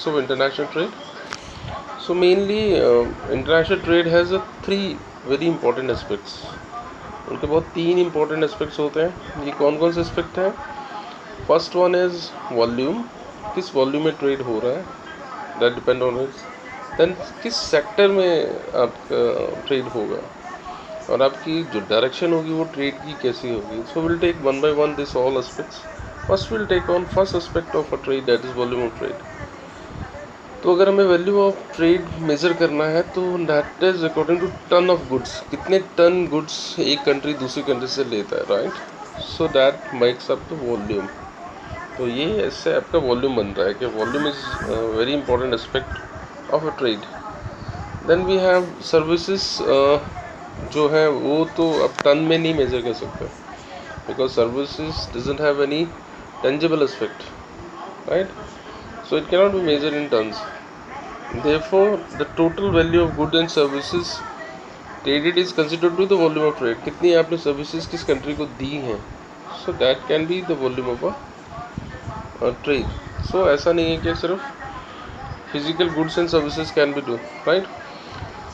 So international trade. So mainly international trade has a three very important aspects. उनके बहुत तीन important aspects होते हैं. ये कौन कौन से aspect हैं? First one is volume. किस volume में trade हो रहा है? That depend on it. Then किस sector में आपका trade होगा और आपकी जो डायरेक्शन होगी वो ट्रेड की कैसी होगी. So will take one by one this all aspects. First will take on first aspect of a trade, that is volume of trade. तो अगर हमें वैल्यू ऑफ ट्रेड मेजर करना है तो that is according to ton of goods. कितने ton goods एक country दूसरी country से लेता है, right. So that makes up the volume. तो ये इससे आपका वॉल्यूम बन रहा है कि volume is very important aspect of a trade. Then we have services. जो है वो तो अब टन में नहीं मेजर कर सकते because services doesn't have any tangible aspect, right. So it cannot be measured in tons. Therefore, the total value of goods and services traded is considered to the volume of trade. कितनी आपने services किस country को दी हैं, so that can be the volume of a trade. So ऐसा नहीं है कि सिर्फ physical goods and services can be do, right?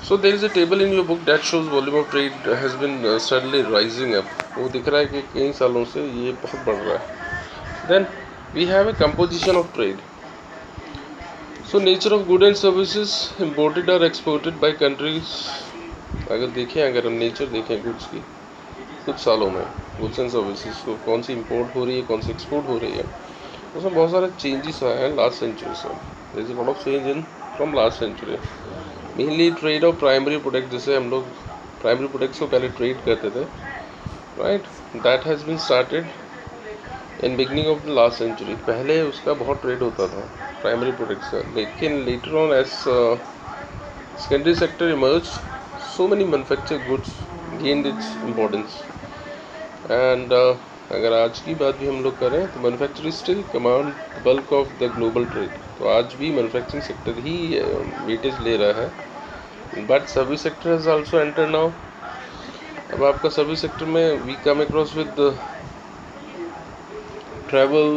So there is a table in your book that shows volume of trade has been steadily rising up. वो दिख रहा है कि कई सालों से ये बहुत बढ़ रहा है. Then we have a composition of trade. So nature of goods and services imported or exported by countries. अगर हम नेचर देखें गुड्स की कुछ सालों में, गुड्स एंड सर्विसेज को कौन सी इंपोर्ट हो रही है कौन सी एक्सपोर्ट हो रही है, उसमें बहुत सारे चेंजेस आए हैं लास्ट सेंचुरी से. There is a lot of change in from last century. Mainly trade of primary product, जैसे हम लोग प्राइमरी प्रोडक्ट्स को पहले ट्रेड करते थे, right. That has been started in beginning of the last century. पहले उसका बहुत ट्रेड होता था प्राइमरी प्रोडक्ट्स का, लेकिन later on as secondary sector emerge, so many manufactured goods gained its importance. And अगर आज की बात भी हम लोग करें तो manufacturing still command bulk of the global trade. तो आज भी मैन्युफैक्चरिंग सेक्टर ही वेटेज ले रहा है. But service sector has also enter now. अब आपका सर्विस सेक्टर में we come across with travel,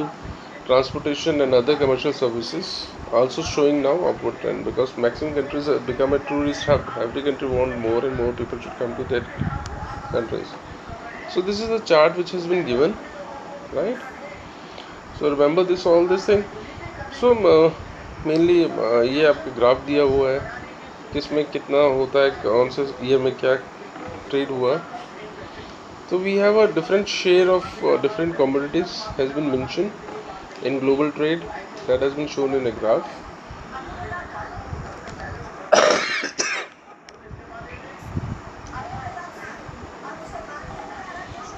transportation and other commercial services also showing now upward trend because maximum countries have become a tourist hub. Every country want more and more people should come to that countries. So this is the chart which has been given, right. So remember all this thing. So mainly ये आपको graph दिया हुआ है किसमें कितना होता है, कौन से ईयर में क्या ट्रेड हुआ. So we have a different share of different commodities has been mentioned in global trade, that has been shown in a graph.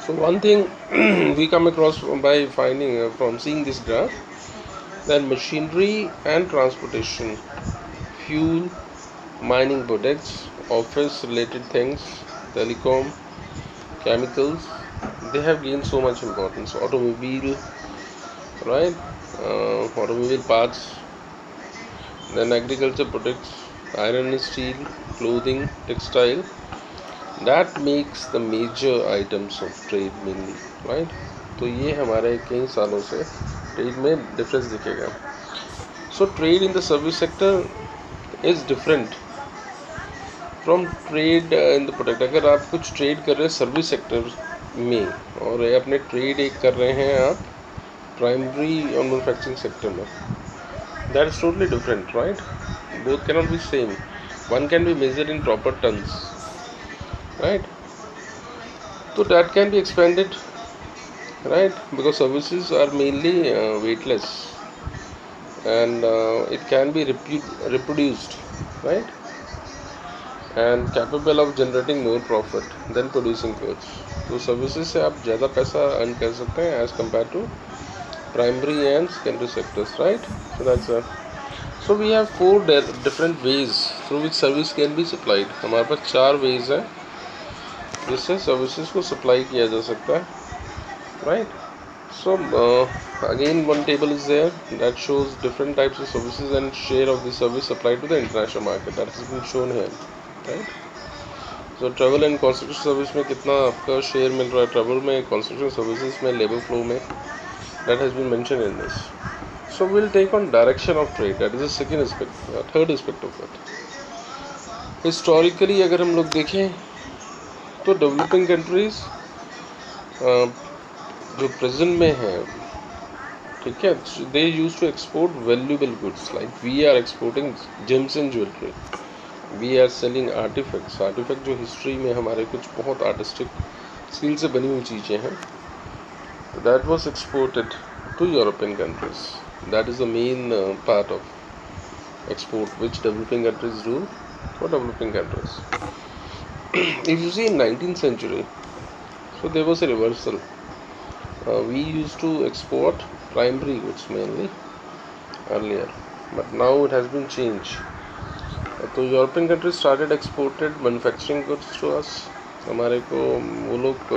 So one thing we come across by finding from seeing this graph, that machinery and transportation, fuel, mining products, office related things, telecom, chemicals, they have gained so much importance. Automobile, right, automobile parts, then agriculture products, iron and steel, clothing, textile, that makes the major items of trade mainly, right. तो ये हमारे कई सालों से trade में difference दिखेगा. So trade in the service sector is different from trade in the product. अगर आप कुछ ट्रेड कर रहे हैं सर्विस सेक्टर में और अपने ट्रेड एक कर रहे हैं आप प्राइमरी और मैन्युफैक्चरिंग सेक्टर में, that is totally different, right. Both can not be same. One can be measured in proper tons, right. तो that can be expanded, right, because services are mainly weightless and it can be reproduced, right, and capable of generating more profit than producing goods. तो services से आप ज़्यादा पैसा earn कर सकते हैं as compare to primary and secondary sectors, right. So that's so we have 4 different ways through which service can be supplied. हमारे पास 4 ways हैं जिससे सर्विसेज को सप्लाई किया जा सकता है, right. So again one table is there that shows different types of services and share of the service supplied to the international market, that has been shown here, right. So travel and construction service में कितना आपका share मिल रहा है, travel में, construction services में, labour flow में, that has been mentioned in this. So we'll take on direction of trade. That is the second aspect, third aspect of it. Historically अगर हम लोग देखें तो डेवलपिंग कंट्रीज जो प्रेजेंट में है, ठीक है, they use to export valuable goods like we are exporting gems and jewellery, we are selling artefacts. Artefact जो हिस्ट्री में हमारे कुछ बहुत आर्टिस्टिक स्किल से बनी हुई चीज़ें हैं, that was exported to European countries. That is the main part of export which developing countries do for developing countries. If you see in 19th century, so there was a reversal. We used to export primary goods mainly earlier, but now it has been changed. तो European countries started exported manufacturing goods to us. हमारे को वो लोग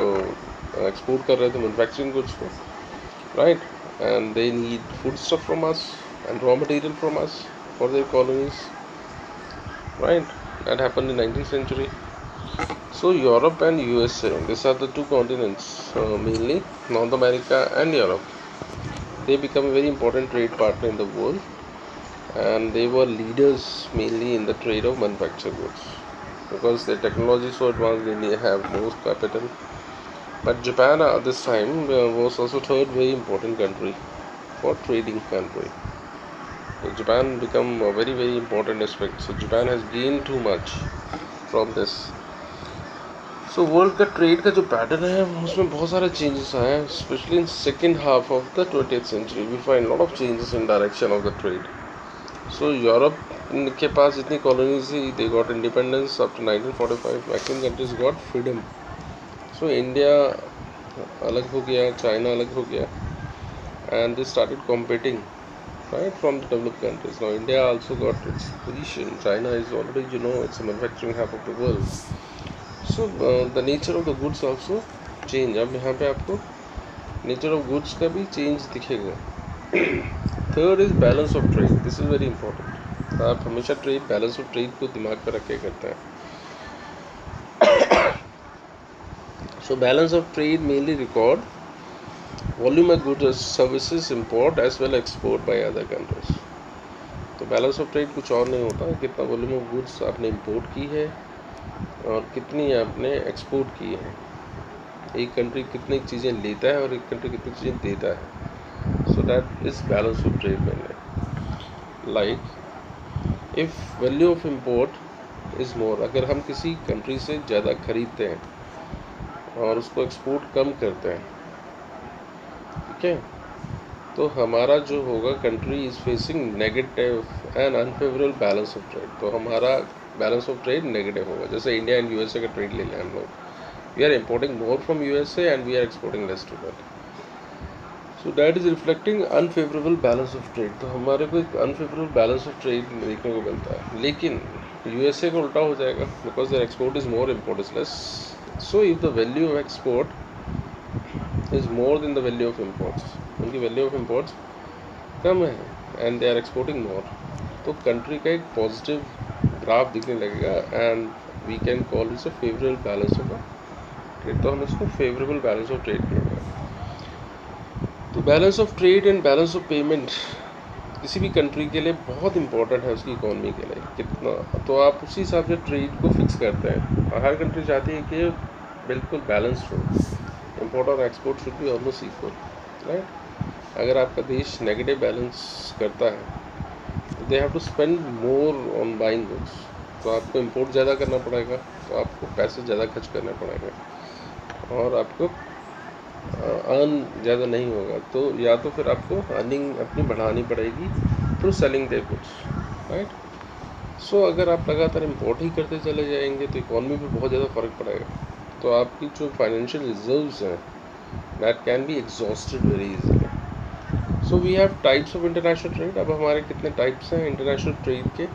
export कर रहे थे manufacturing goods को, right, and they need food stuff from us and raw material from us for their colonies, right. That happened in 19th century. So Europe and USA, these are the two continents, mainly North America and Europe. They become a very important trade partner in the world, and they were leaders mainly in the trade of manufactured goods because their technology is so advanced. They have more capital. But Japan at this time was also third very important country for trading country. So Japan become a very very important aspect. So Japan has gained too much from this. So world का trade का जो pattern है उसमें बहुत सारे changes आए हैं, specially in second half of the 20th century. We find lot of changes in direction of the trade. So Europe के पास इतनी कॉलोनीज थी, they got independence after 1945. Maximum countries got freedom. So India अलग हो गया, China अलग हो गया, and they started competing right from the developed countries. Now India also got its position. China is already, you know, it's a manufacturing hub of the world. So the nature of the goods also change. अब यहाँ पे आपको nature of goods का भी change दिखेगा. Third is balance of trade. This is very important. आप हमेशा trade balance of trade को दिमाग पर रख के करते हैं. So balance of trade mainly record volume of goods services import as well export by other countries. तो बैलेंस ऑफ ट्रेड कुछ और नहीं होता, कितना वॉल्यूम ऑफ गुड्स आपने इंपोर्ट की है और कितनी आपने एक्सपोर्ट की है. एक कंट्री कितनी चीज़ें लेता है और एक कंट्री कितनी चीज़ें देता है. So that is balance of trade मैंने. Like if value of import is more, अगर हम किसी कंट्री से ज़्यादा खरीदते हैं और उसको एक्सपोर्ट कम करते हैं, ठीक है, तो हमारा जो होगा country is facing negative and unfavourable balance of trade. तो हमारा बैलेंस ऑफ ट्रेड नेगेटिव होगा. जैसे इंडिया एंड यूएसए का ट्रेड ले लें हम लोग, we are importing more from USA and we are exporting less to that. So that is reflecting unfavourable balance of trade. तो हमारे को एक अनफेवरेबल बैलेंस ऑफ ट्रेड देखने को मिलता है. लेकिन यूएसए को उल्टा हो जाएगा because their export is more, import is less. So if the value of export is more than the value of imports, उनकी वैल्यू ऑफ imports कम है and they are exporting more, तो कंट्री का एक पॉजिटिव ग्राफ दिखने लगेगा and we can call it's a favourable balance of trade. तो हम इसको फेवरेबल बैलेंस ऑफ ट्रेड कहेंगे. तो balance of trade and balance of payment किसी भी कंट्री के लिए बहुत इंपॉर्टेंट है, उसकी इकोनॉमी के लिए कितना. तो आप उसी हिसाब से ट्रेड को फिक्स करते हैं और हर कंट्री चाहती है कि बिल्कुल बैलेंस्ड हो. इम्पोर्ट और export should be almost equal, right. अगर आपका देश नेगेटिव बैलेंस करता है तो they have to spend more on buying goods. तो आपको इंपोर्ट ज़्यादा करना पड़ेगा, तो आपको पैसे ज़्यादा खर्च करना पड़ेगा और आपको अर्न ज़्यादा नहीं होगा. तो या तो फिर आपको अर्निंग अपनी बढ़ानी पड़ेगी through selling their goods, right. So अगर आप लगातार इंपोर्ट ही करते चले जाएंगे तो इकॉनमी पे बहुत ज़्यादा फ़र्क पड़ेगा. तो आपकी जो फाइनेंशियल रिजर्व्स हैं that can be exhausted very easily. So we have types of international trade. अब हमारे कितने टाइप्स हैं इंटरनेशनल ट्रेड के.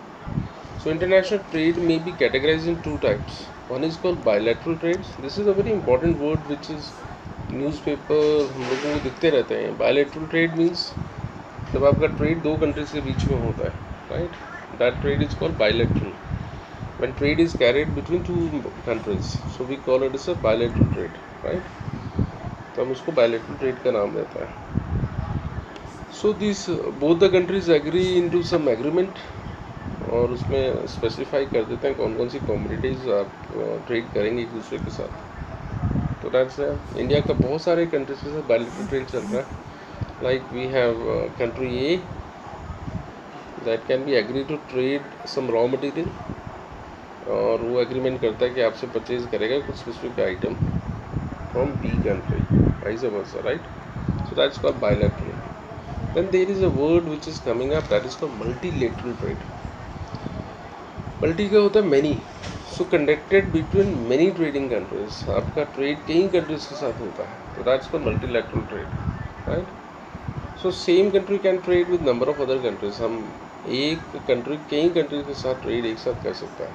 सो इंटरनेशनल ट्रेड में be categorize in two types. One is called bilateral trades. This is a very important word which is newspaper हम लोगों को दिखते रहते हैं. बायलैटरल ट्रेड मीन्स जब आपका ट्रेड दो कंट्रीज के बीच में होता है, right, that trade is called bilateral. When trade is carried between two countries, so we call it as a bilateral trade, right. तो हम उसको bilateral trade का नाम देता है. So this both the countries agree into some agreement, और उसमें specify कर देते हैं कौन कौन सी कमोडिटीज़ आप ट्रेड करेंगे एक दूसरे के साथ। तो दैट्स इंडिया का बहुत सारे कंट्रीज के साथ बायलैटरल ट्रेड चल रहा है। Like we have country A that can be agree to trade some raw material, और वो एग्रीमेंट करता है कि आपसे परचेज करेगा कुछ specific item from B country, vice versa, right? So that's called bilateral. Then there is a word which is coming up, that is called multilateral trade. Multi का होता है many, so conducted between many trading countries. आपका trade कई countries के साथ होता है, तो that's called multilateral trade, right? So same country can trade with number of other countries. हम एक कंट्री कई कंट्रीज के साथ ट्रेड एक साथ कर सकता है.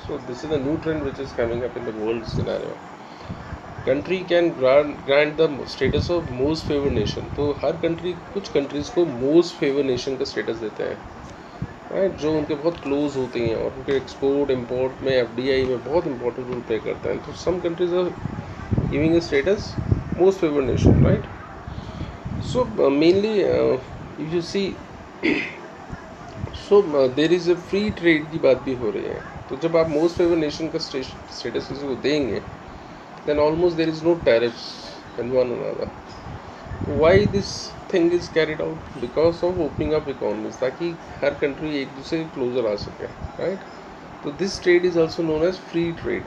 So this is a new trend which is coming up in the world scenario. Country can grant the status of most favour nation. तो हर कंट्री कुछ कंट्रीज़ को मोस्ट फेवर नेशन का स्टेटस देते हैं, राइट, जो उनके बहुत क्लोज होती हैं और उनके एक्सपोर्ट इम्पोर्ट में FDI में बहुत इंपॉर्टेंट रोल प्ले करता है. तो some countries are giving a status most favour nation, right. So mainly if you see, so there is a free trade की बात भी हो रही है. तो जब आप मोस्ट फेवर नेशन का स्टेटस किसी को देंगे, then almost there is no tariffs in one another. Why this thing is carried out? Because of opening up economies, ताकि हर country एक दूसरे के closer आ सके, right? So this trade is also known as free trade,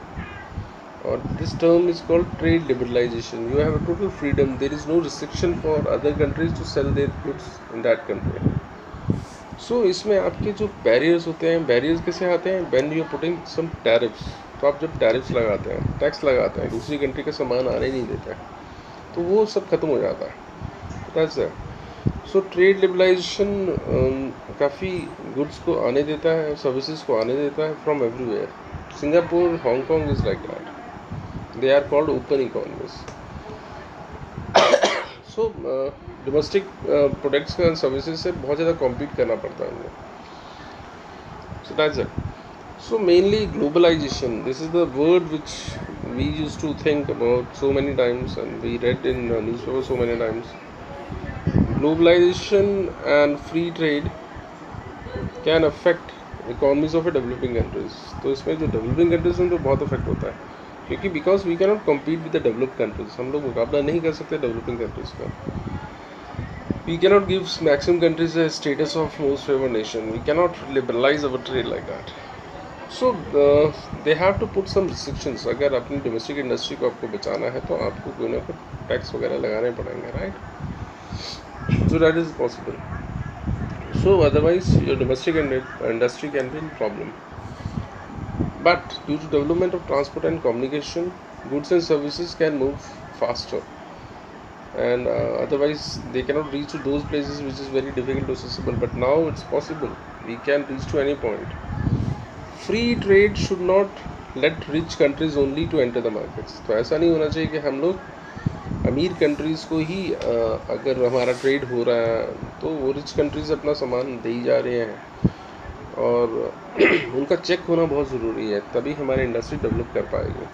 or this term is called trade liberalization. You have a total freedom. There is no restriction for other countries to sell their goods in that country. So इसमें आपके जो barriers होते हैं, barriers कैसे आते हैं? When you are putting some tariffs. तो आप जब टैरिफ्स लगाते हैं, टैक्स लगाते हैं, दूसरी कंट्री का सामान आने नहीं देते हैं, तो वो सब खत्म हो जाता है. That's it. So trade liberalisation काफ़ी गुड्स को आने देता है, सर्विसेज को आने देता है from everywhere. Singapore, Hong Kong is like that. They are called open economies. So domestic products का सर्विसेज से बहुत ज़्यादा कॉम्पीट करना पड़ता है उनको. So that's it. So mainly globalization, this is the word which we used to think about so many times and we read in newspaper so many times. Globalization and free trade can affect economies of a developing countries. तो इसमें जो developing countries हैं तो बहुत affect होता है, क्योंकि because we cannot compete with the developed countries. हम लोग मुकाबला नहीं कर सकते developing countries का. We cannot give maximum countries a status of most favored nation. We cannot liberalize our trade like that. So they have to put some restrictions. अगर अपनी domestic industry को आपको बचाना है तो आपको कोई ना कोई टैक्स वगैरह लगाने पड़ेंगे, right? So that is possible. So otherwise your domestic industry can be in problem. But due to development of transport and communication, goods and services can move faster, and otherwise they cannot reach to those places which is very difficult to accessible. But now it's possible. We can reach to any point. Free trade should not let rich countries only to enter the markets. तो ऐसा नहीं होना चाहिए कि हम लोग अमीर countries को ही अगर हमारा ट्रेड हो रहा है तो वो रिच कंट्रीज़ अपना सामान दे ही जा रहे हैं, और उनका चेक होना बहुत ज़रूरी है, तभी हमारी इंडस्ट्री डेवलप कर पाएगी,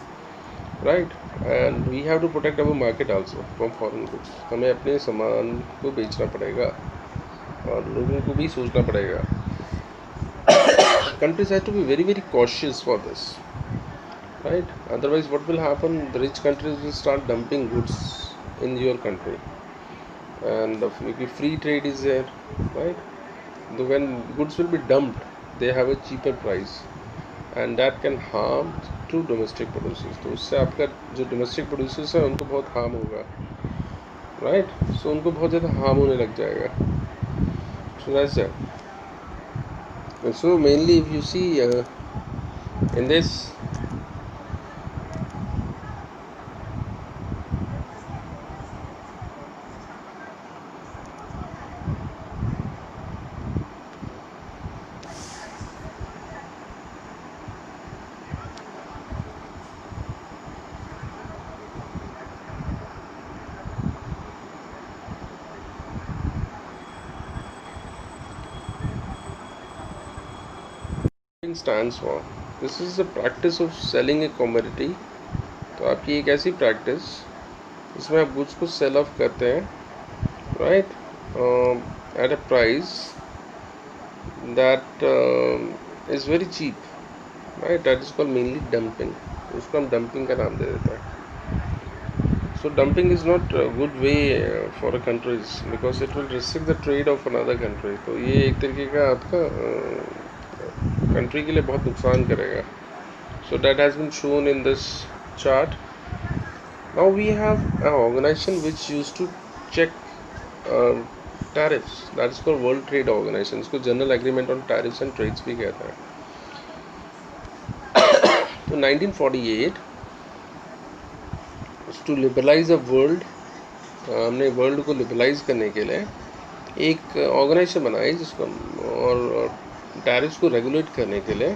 right. And we have to protect our market also from foreign goods. हमें अपने सामान को बेचना पड़ेगा और लोगों को भी सोचना पड़ेगा. Countries have to be very very cautious for this, right? Otherwise what will happen, the rich countries will start dumping goods in your country, and maybe free trade is there, right? When goods will be dumped, they have a cheaper price, and that can harm to domestic producers. तो उससे आपका जो domestic producers है उनको बहुत harm होगा, right? So उनको बहुत ज़्यादा harm होने लग जाएगा. So that's it. So mainly if you see in this, stands for, this is the practice of selling a commodity. तो आपकी एक ऐसी प्रैक्टिस इसमें आप गुड्स को सेल ऑफ करते हैं, right, at a price that is very cheap, right? That is called mainly dumping. उसको हम dumping का नाम दे देते हैं. So dumping is not a good way for a countries because it will restrict the trade of another country. तो ये एक तरीके का आपका country के लिए बहुत नुकसान करेगा. So that has been shown in this chart. Now we have an organization which used to check tariffs. That is called World Trade Organization. इसको General Agreement on Tariffs and Trades भी कहता है. तो 1948 to liberalize the world, हमने world को liberalise करने के लिए एक ऑर्गेनाइजेशन बनाई जिसको और टैरिफ्स को रेगुलेट करने के लिए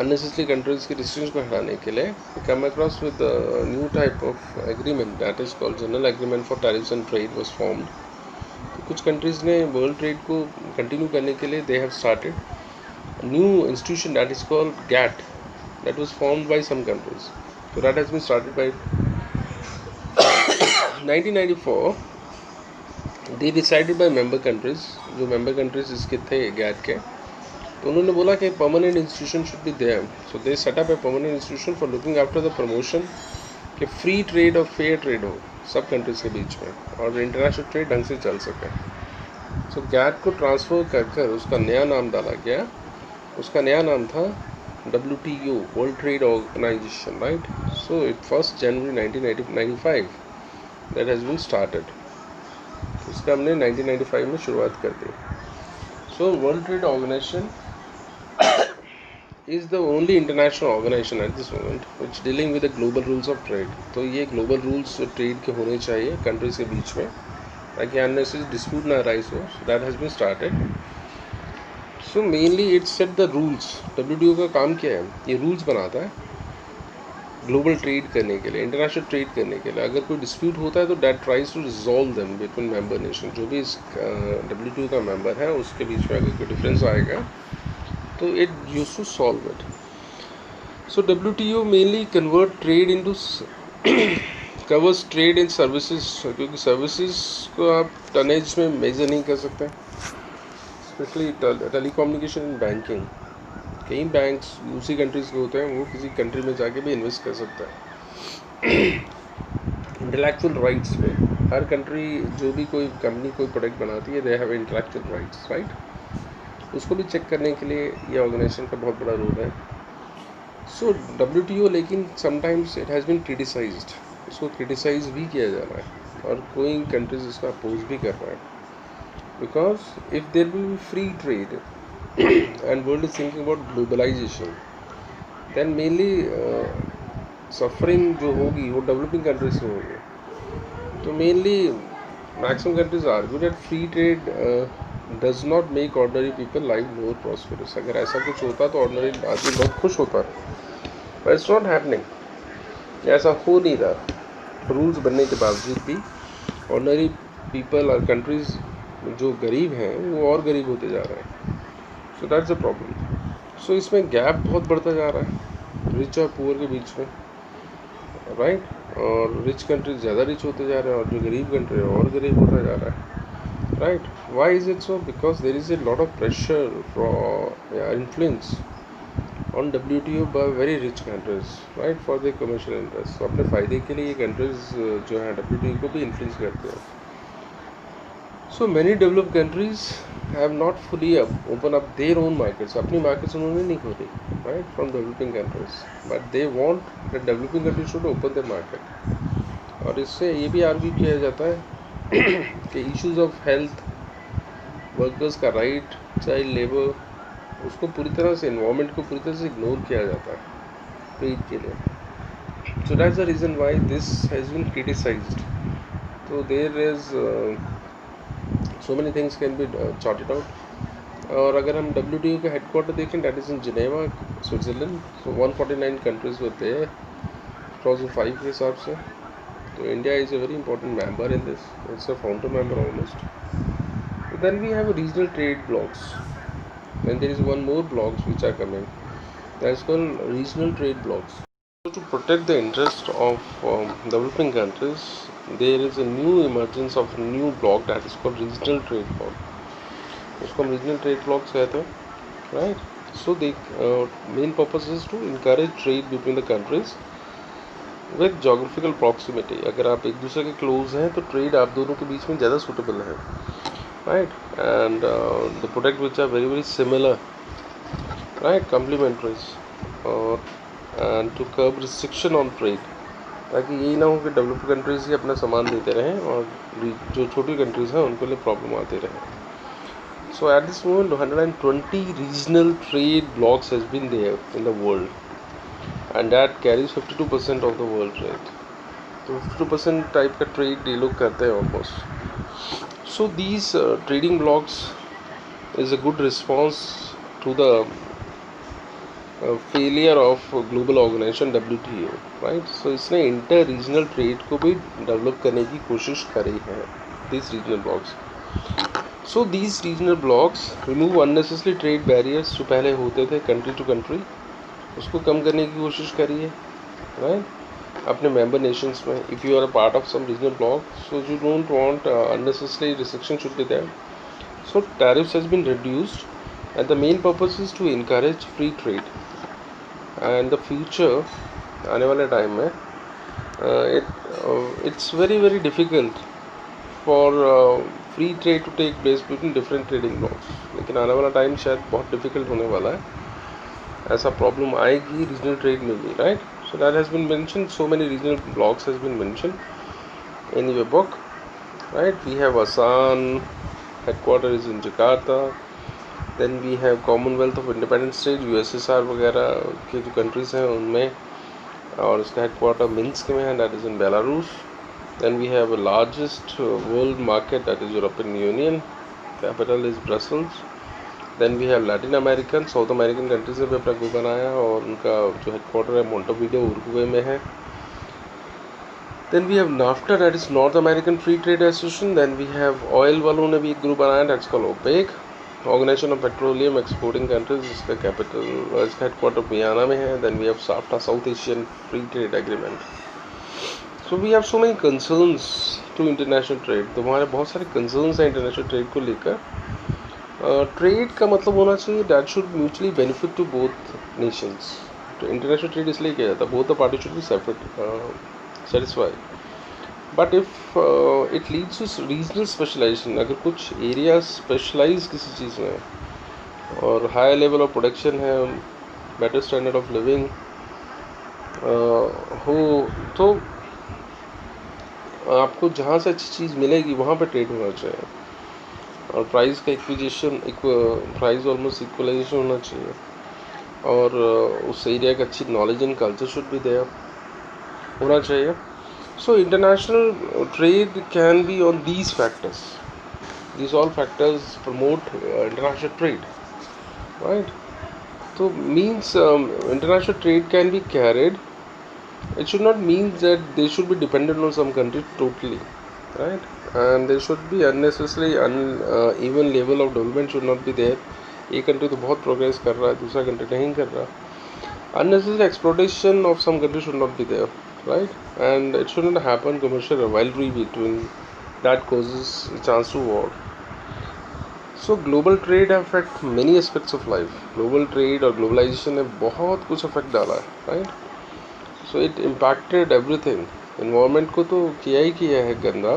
unnecessary countries की restrictions को हटाने के लिए come across with a new type of agreement that is called General Agreement for Tariffs and Trade was formed. तो कुछ countries ने world trade को continue करने के लिए they have started a new institution that is called GATT that was formed by some countries. So that has been started by 1994. They decided by member countries, जो member countries इसके थे GATT के, तो उन्होंने बोला कि permanent institution should be there. So they set up a permanent institution for looking after the promotion कि free trade और फेयर ट्रेड हो सब कंट्रीज़ के बीच में और इंटरनेशनल ट्रेड ढंग से चल सके. सो गैट को ट्रांसफ़र कर उसका नया नाम डाला गया. उसका नया नाम था WTO, World Trade Organisation, right. So it 1 January 1995 that has been started. इसका हमने 1995 में शुरुआत कर दी. So World Trade Organisation is the only international organization at this moment which dealing with the global rules of trade. तो ये global rules trade के होने चाहिए countries के बीच में ताकि unnecessary dispute ना arise हो. So that has been started. So mainly it set the rules. WTO का काम क्या है? ये rules बनाता है global trade करने के लिए, international trade करने के लिए. अगर कोई dispute होता है तो that tries to resolve them between member nation. जो भी इस WTO का member है उसके बीच में अगर कोई difference आएगा तो it used to solve it. So WTO mainly convert trade into covers trade in services, क्योंकि services को आप tonnage में measure नहीं कर सकते, especially telecommunication and banking. कई बैंक्स दूसरी कंट्रीज के होते हैं, वो किसी कंट्री में जाके भी इन्वेस्ट कर सकता है. इंटेलेक्चुअल राइट्स पे हर कंट्री जो भी कोई कंपनी कोई प्रोडक्ट बनाती है they have intellectual rights, right. उसको भी चेक करने के लिए ये ऑर्गेनाइजेशन का बहुत बड़ा रोल है. सो WTO लेकिन sometimes it has been criticised. इसको क्रिटिसाइज भी किया जा रहा है और कोई कंट्रीज इसको अपोज भी कर रहा है because if there will be free trade and world is thinking about globalisation then mainly suffering जो होगी वो डेवलपिंग कंट्रीज से होगी. तो mainly maximum countries argue that free trade does not make ordinary people life more prosperous. अगर ऐसा कुछ होता तो ऑर्डिनरी आदमी बहुत खुश होता, but it's not happening. ऐसा हो नहीं रहा. रूल्स बनने के बावजूद भी ऑर्डिनरी पीपल और कंट्रीज जो गरीब हैं वो और गरीब होते जा रहे हैं. सो दैट्स अ प्रॉब्लम. सो इसमें गैप बहुत बढ़ता जा रहा है रिच और पुअर के बीच में, राइट. और रिच कंट्रीज ज़्यादा रिच होते जा रहे हैं और जो गरीब कंट्री है और गरीब होता जा रहा है, right. Why is it so? Because there is a lot of pressure for influence on WTO by very rich countries, right, for their commercial interests. So अपने फ़ायदे के लिए ये countries जो हैं WTO को भी influence करते हैं. So many developed countries have not fully opened up their own markets. अपनी markets उन्होंने नहीं खोली, right, from developing countries. But they want the developing countries should open their market. और इससे ये भी आर्ग्यू किया जाता है कि इश्यूज ऑफ हेल्थ, वर्कर्स का राइट, चाइल्ड लेबर, उसको पूरी तरह से एनवायरनमेंट को पूरी तरह से इग्नोर किया जाता है ट्रेड के लिए. So that's the reason why this has been criticised. तो there is so many things can be charted out. और अगर हम WTO का हेडक्वार्टर देखें that is in Geneva, Switzerland. So 149 countries होते हैं 2005 के हिसाब से. So India is a very important member in this. It's a founder member almost. Then we have regional trade blocks. Then there is one more blocks which are coming. That's called regional trade blocks. To protect the interest of developing countries, there is a new emergence of a new bloc that is called regional trade bloc. उसको हम regional trade blocks कहते हैं, right. So the main purpose is to encourage trade between the countries with geographical proximity. अगर आप एक दूसरे के close हैं तो ट्रेड आप दोनों के बीच में ज़्यादा सूटेबल है, right. And the product which are very very similar, right, complementaries, और and to curb restriction on trade, ताकि यही ना हो कि डेवलप्ड कंट्रीज ही अपना सामान देते रहें और जो छोटी कंट्रीज़ हैं उनके लिए प्रॉब्लम आते रहें. So at this moment 120 regional trade blocks has been there in the world, and that carries 52% of the world trade. So 52% type का trade ये लोग करते हैं almost. So these trading blocks is a good response to the failure of global organization WTO, right? So इसने inter regional trade को भी develop करने की कोशिश करी है, these regional blocks. So these regional blocks remove unnecessary trade barriers जो पहले होते थे कंट्री टू कंट्री, उसको कम करने की कोशिश करिए, राइट, अपने मेंबर नेशंस में. If you are a part of some regional block, so you don't want unnecessary restriction should be there. So tariffs has been reduced, and the main purpose is to encourage free trade. And the future आने वाले time में it's very very difficult for free trade to take place between different trading blocks. लेकिन आने वाला time शायद बहुत difficult होने वाला है, ऐसा प्रॉब्लम आएगी रीजनल ट्रेड में भी, right. So that has been mention, so many regional blocks has been mention in your book, right. We have ASEAN, headquarter is in Jakarta. Then we have Commonwealth of Independent State, USSR वगैरह के जो countries हैं उनमें, और उसका headquarter Minsk में है, that is in Belarus. Then we have a largest world market, that is European Union. Capital is Brussels. Then we have Latin American, South American countries से भी अपना ग्रुप बनाया और उनका जो हेडक्वार्टर है मोंटेवीडियो उरुग्वे में है. Then we have NAFTA, that is North American Free Trade Association. Then we have oil वालों ने भी एक ग्रुप बनाया, that's called OPEC, Organization of Petroleum Exporting Countries. इसका कैपिटल, इसका हेडक्वार्टर वियना में है. Then we have SAFTA, South Asian Free Trade Agreement. So we have so many concerns to international trade. तो हमारे बहुत सारे concerns हैं international trade को लेकर. ट्रेड का मतलब होना चाहिए that should mutually benefit to both nations. तो international trade इसलिए किया जाता है, both the parties should be separate, satisfied. But if it leads to regional specialization, अगर कुछ area specialize किसी चीज़ में और higher level of production है, better standard of living हो, तो आपको जहाँ से अच्छी चीज़ मिलेगी वहाँ पे ट्रेड होना चाहिए, और प्राइस का इक्विजेशन, प्राइस ऑलमोस्ट इक्वलाइजेशन होना चाहिए, और उस एरिया का अच्छी नॉलेज एंड कल्चर शुड भी देयर होना चाहिए. So international trade can be on these factors. These all factors promote international trade, right. तो means international trade can be carried. It should not mean that they should be dependent on some country totally, right? And there should be unnecessary uneven level of development should not be there. एक country तो बहुत progress कर रहा है, दूसरा country नहीं कर रहा. Unnecessary exploitation of some country should not be there, right? And it should not happen commercial rivalry between that causes a chance to war. So global trade affect many aspects of life. Global trade और globalization ने बहुत कुछ affect डाला है, right? So it impacted everything. Environment को तो किया ही किया है गंदा,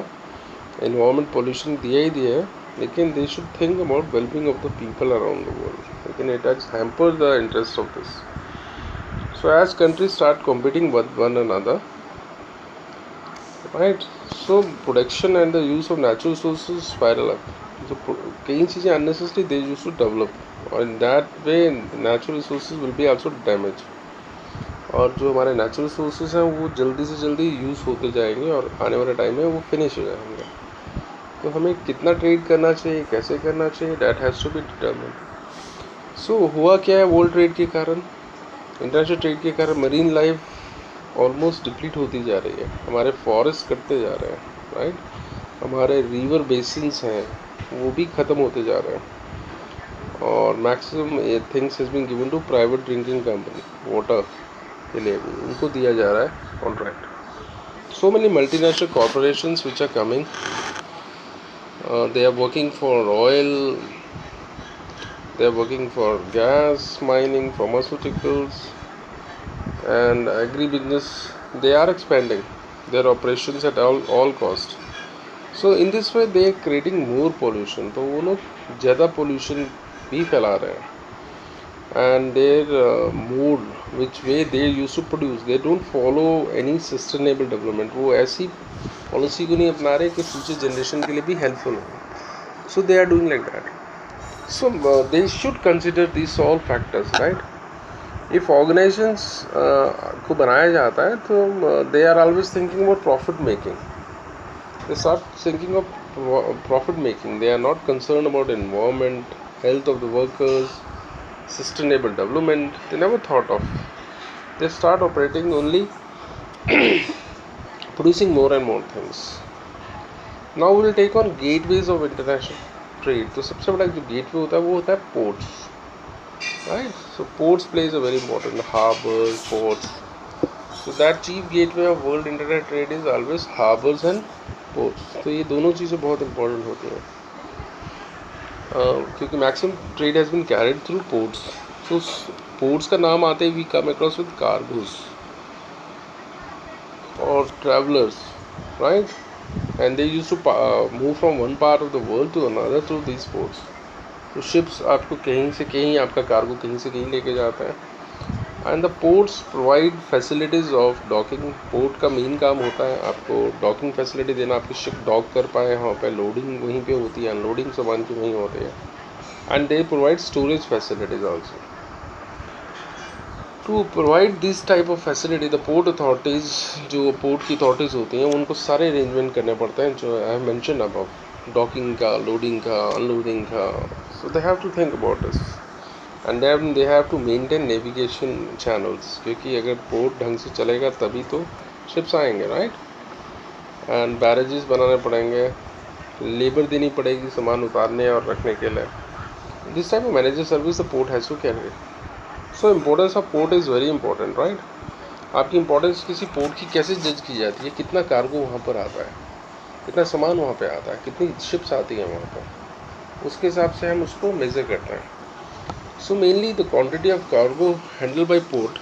इन्वायरमेंट पोल्यूशन दिया ही दिया है, लेकिन they should think about wellbeing of the people around the world. लेकिन it has hampered the interest of this. So as countries start competing with one another, right, so production and the use of natural resources spiral up. जो कई चीज़ें unnecessary they use to develop, और in that way natural resources will be also damage. और जो हमारे natural resources हैं वो जल्दी से जल्दी यूज़ होते जाएंगे और आने वाले टाइम में वो फिनिश हो जाएंगे. तो हमें कितना ट्रेड करना चाहिए, कैसे करना चाहिए, that has to be determined. So हुआ क्या है वर्ल्ड ट्रेड के कारण, इंटरनेशनल ट्रेड के कारण मरीन लाइफ ऑलमोस्ट डिप्लीट होती जा रही है. हमारे फॉरेस्ट कटते जा रहे हैं, राइट. हमारे रिवर बेसिन्स हैं वो भी ख़त्म होते जा रहे हैं, और maximum things has been given to private drinking company, water, के लिए भी उनको दिया जा रहा है contract. So many multinational corporations which are coming, they are working for oil, they are working for gas, mining, pharmaceuticals and agribusiness. They are expanding their operations at all cost. So in this way they are creating more pollution. तो वो लोग ज़्यादा pollution भी फैला रहे हैं, and their mode which way they used to produce, they don't follow any sustainable development. वो ऐसी पॉलिसी को नहीं अपना रहे कि फ्यूचर जनरेशन के लिए भी हेल्पफुल हो. So they are doing like that. So they should consider this all factors, right. If organisations को बनाया जाता है तो they are always thinking about profit making. They start thinking of profit making. They are not concern about environment, health of the workers, sustainable development. They never thought of. They start operating only producing more and more things. Now we will take on gateways of international trade. तो सबसे बड़ा जो gateway होता है वो होता है ports, right? So ports plays a very important, harbors, ports. So that chief gateway of world internet trade is always harbors and ports. तो ये दोनों चीज़ें बहुत important होती हैं. क्योंकि maximum trade has been carried through ports. So ports का नाम आते ही we come across with cargoes और travellers, right. And they used to move from one part of the world to another through this ports. तो ships आपको कहीं से कहीं, आपका कार्गो कहीं से कहीं लेके जाता है. And the ports provide facilities of docking. Port का मेन काम होता है आपको डॉकिंग फैसिलिटी देना, आपकी शिप डॉक कर पाए, वहाँ पे लोडिंग वहीं पे होती है, अनलोडिंग सामान की वहीं होती है. And they provide storage facilities also. To provide this type of facility the port authorities, जो पोर्ट की अथॉरिटीज़ होती हैं उनको सारे अरेंजमेंट करने पड़ते हैं जो I have mention above, docking का, लोडिंग का, अनलोडिंग का. So they have to think about this. And then they have to maintain navigation channels, क्योंकि अगर पोर्ट ढंग से चलेगा तभी तो शिप्स आएंगे, राइट. एंड बैरेजेस बनाने पड़ेंगे, लेबर देनी पड़ेगी सामान उतारने और रखने के लिए. This type of manager service the port has to carry. So importance of port is very important, right. आपकी इंपॉर्टेंस किसी पोर्ट की कैसे जज की जाती है? कितना कार्गो वहाँ पर आता है, कितना सामान वहाँ पर आता है, कितनी शिप्स आती हैं वहाँ पर, उसके हिसाब से हम उसको मेज़र करते हैं. So mainly the quantity of cargo handle bye port,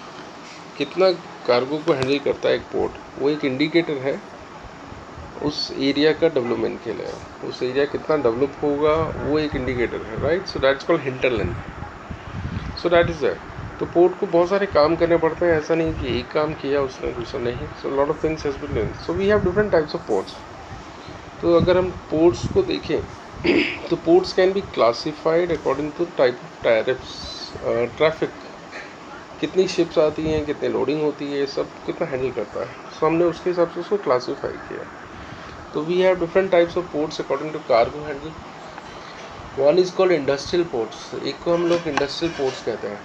कितना कार्गो को हैंडल करता है एक पोर्ट, वो एक इंडिकेटर है उस एरिया का डेवलपमेंट के लिए. उस एरिया कितना डेवलप होगा वो एक इंडिकेटर है, right. So that's called hinterland. So that is that. तो पोर्ट को बहुत सारे काम करने पड़ते हैं, ऐसा नहीं कि एक काम किया उसने दूसरा नहीं. So lot of things has been done. So we have different types of ports. तो अगर हम पोर्ट्स को देखें तो ports can be classified according to type of tariffs. Traffic, कितनी शिप्स आती हैं, कितनी लोडिंग होती है, सब कितना हैंडल करता है. सो हमने उसके हिसाब से उसको क्लासीफाई किया. तो we have different types of ports according to cargo handle. One is called industrial ports. एक को हम लोग इंडस्ट्रियल पोर्ट्स कहते हैं,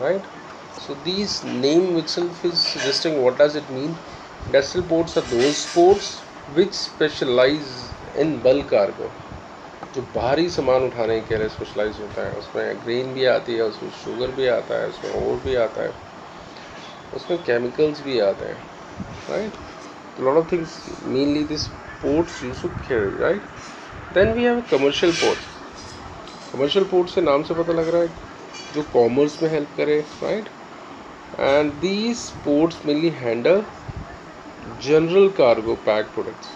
right. So this name itself is suggesting what does it mean. Industrial ports are those ports which specialize in bulk cargo. जो भारी सामान उठाने के लिए स्पेशलाइज होता है. उसमें ग्रेन भी आती है, उसमें शुगर भी आता है, उसमें ओर भी आता है, उसमें केमिकल्स भी आते हैं, right. Lot of things mainly this ports used to carry, right. Then we have commercial ports. Commercial port से नाम से पता लग रहा है जो कॉमर्स में हेल्प करे, right. And these ports mainly handle general cargo, pack products.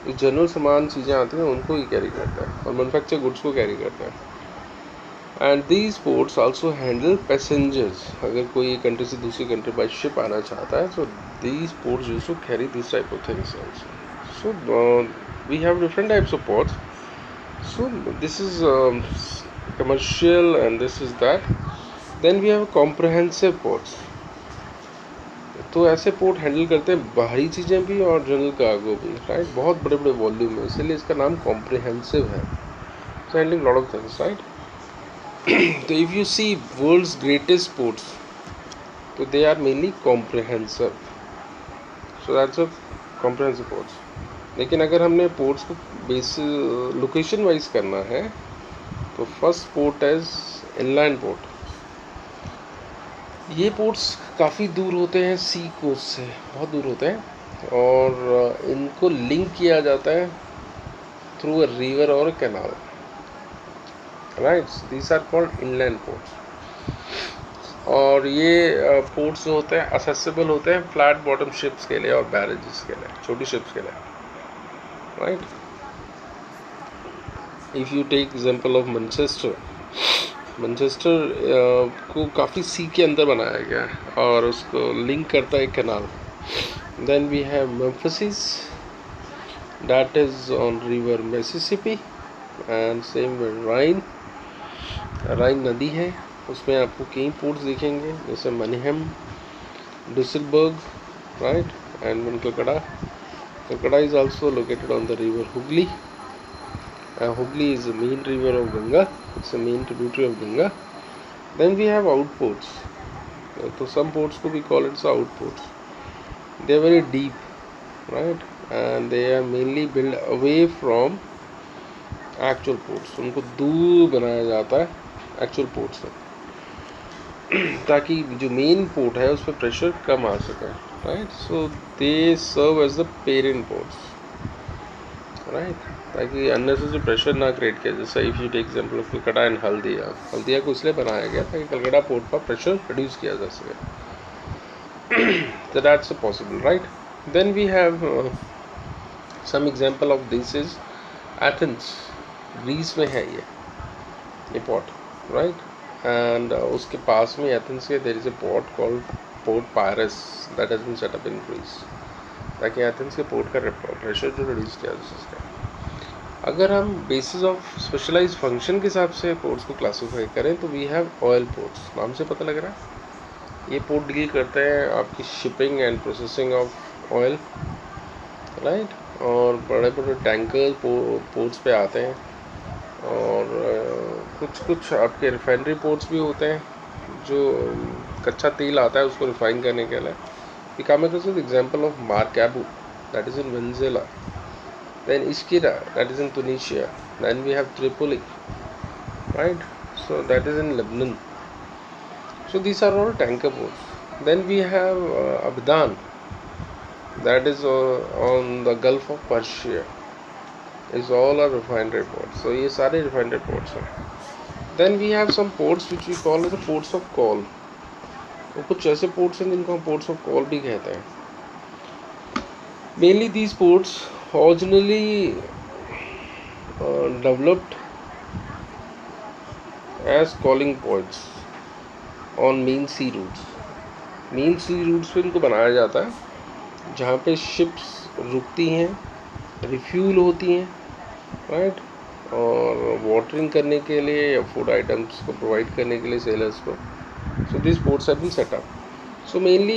जो जनरल सामान चीज़ें आती हैं उनको ही कैरी करता है और मैनुफैक्चर गुड्स को कैरी करता है. And these ports also handle passengers. अगर कोई एक कंट्री से दूसरी कंट्री बाय शिप आना चाहता है तो these ports used to carry this type of things also. So we have different types of ports. So this is commercial and this is that. Then we have comprehensive ports. तो ऐसे port handle करते हैं बाहरी चीज़ें भी और general cargo भी, right. बहुत बड़े बड़े वॉल्यूम है, इसलिए इसका नाम कॉम्प्रिहेंसिव है. So handling lot of things, right. तो if you see world's greatest ports, तो they are mainly comprehensive. So that's a comprehensive ports. लेकिन अगर हमने पोर्ट्स को बेस लोकेशन वाइज करना है तो first port is inland port. ये पोर्ट्स काफ़ी दूर होते हैं सी कोस्ट से, बहुत दूर होते हैं, और इनको लिंक किया जाता है थ्रू अ रिवर और canal, right. These are called inland ports. और ये पोर्ट्स जो होते हैं असेसिबल होते हैं फ्लैट बॉटम शिप्स के लिए और बैरेजेस के लिए, छोटी शिप्स के लिए, right. If you take example of Manchester को काफ़ी सी के अंदर बनाया गया है और उसको लिंक करता है canal. Then we have Memphis, that is on river Mississippi, and same with Rhine नदी है, उसमें आपको कई पोर्ट्स दिखेंगे जैसे Mannheim, Duisburg, right, and Calcutta is also located on the river Hooghly. Hooghly is the main river of Ganga. It's the main tributary of Ganga. Then we have outports. So some ports could be called as outports. They are very deep, right? And they are mainly built away from actual ports. उनको दूर बनाया जाता है actual ports से, ताकि जो main port है उस पर pressure कम आ सके, right? So they serve as the parent ports, right? ताकि अननेसेसरी प्रेशर ना क्रिएट किया. जैसे if you take example of Calcutta and Haldia को इसलिए बनाया गया ताकि कलकत्ता पोर्ट पर प्रेशर रिड्यूस किया जा सके. So that's possible, right? Then we have some example of this is Athens, Greece में है ये पोर्ट, right? And उसके पास में एथेंस के there is a port called Port Piraeus that has been set up in Greece, ताकि Athens के port का pressure जो रिड्यूस किया जा सके. अगर हम बेसिस ऑफ स्पेशलाइज फंक्शन के हिसाब से पोर्ट्स को क्लासीफाई करें तो वी हैव ऑयल पोर्ट्स. नाम से पता लग रहा है ये पोर्ट डील करते हैं आपकी shipping and processing of oil, right. और बड़े बड़े टैंकर पोर्ट्स पे आते हैं, और कुछ आपके रिफाइनरी पोर्ट्स भी होते हैं जो कच्चा तेल आता है उसको रिफाइन करने के लिए. We come across with example of Maracaibo, that is in Venezuela. Then Ischira, that is in Tunisia. Then we have Tripoli, right? So that is in Lebanon. So these are all tanker ports. Then we have Abadan, that is on the Gulf of Persia. Is all are refinery ports. So ये सारे refinery ports हैं. Then we have some ports which we call the ports of call. वो कुछ ऐसे ports हैं जिनको हम ports of call भी कहते हैं. Mainly these ports originally developed as calling points on main sea routes. Main sea routes पे इनको बनाया जाता है जहाँ पे शिप्स रुकती हैं, रिफ्यूल होती हैं, राइट, और वाटरिंग करने के लिए या फूड आइटम्स को प्रोवाइड करने के लिए सेलर्स को. So this ports have been set up. So mainly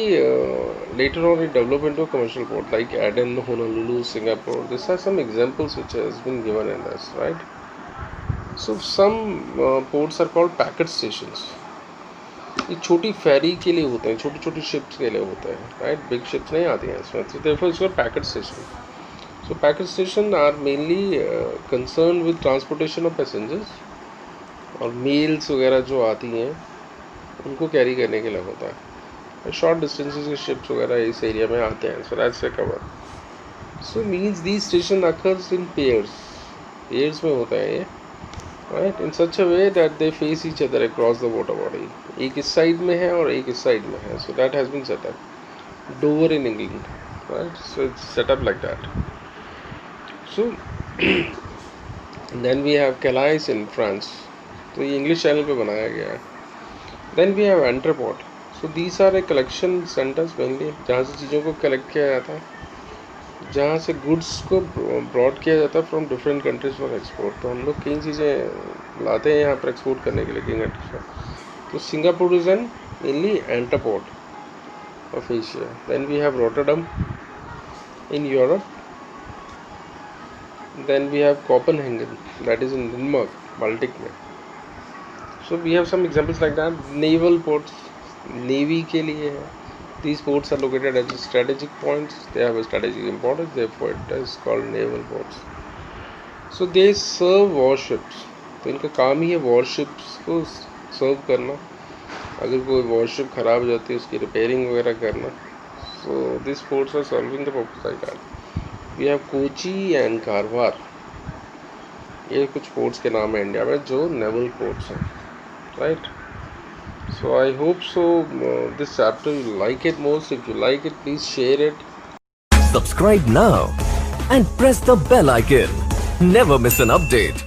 later on it developed into a commercial port like Aden, Honolulu, Singapore. These are some examples which has been given in this, right? So some ports are called packet stations. ये छोटी फेरी के लिए होते हैं, छोटी छोटी ships के लिए होते हैं, राइट. बिग शिप्स नहीं आती हैं इसमें, so therefore it's called packet station. So packet station are mainly concerned with transportation of passengers, और मेल्स वगैरह जो आती हैं उनको कैरी करने के लिए होता है. शॉर्ट डिस्टेंसेस के शिप्स वगैरह इस एरिया में आते हैं, so that's cover. So means these station occurs in pairs में होता है ये, right, in such a way that they face each other across the water body. एक इस साइड में है और एक इस साइड में है. So that has been set up Dover in England, right. So it's set up like that. So then we have Calais in France, तो ये इंग्लिश चैनल पे बनाया गया है. Then we have entrepot. तो these are a collection centres mainly, जहाँ से चीज़ों को कलेक्ट किया जाता है, जहाँ से गुड्स को ब्रॉड किया जाता है from different countries for export. तो हम लोग कई चीज़ें लाते हैं यहाँ पर एक्सपोर्ट करने के लिए कई कंट्रीज में. तो Singapore is an mainly entrepot of Asia. Then we have Rotterdam in Europe. Then we have Copenhagen, that is in Denmark, Baltic में. So we have some examples like that. Naval ports, navy के लिए है. These ports are located at strategic points. They have a strategic importance. Therefore, it is called naval ports. So they serve warships. तो इनका काम ही है warships को सर्व करना. अगर कोई वॉशशिप ख़राब हो जाती है उसकी रिपेयरिंग वगैरह करना. So this ports are serving the bauxite art. We have Kochi and Karwar. ये कुछ पोर्ट्स के नाम है इंडिया में जो नेवल पोर्ट्स हैं, right. So I hope so this chapter you like it most. If you like it, please share it. Subscribe now and press the bell icon. Never miss an update.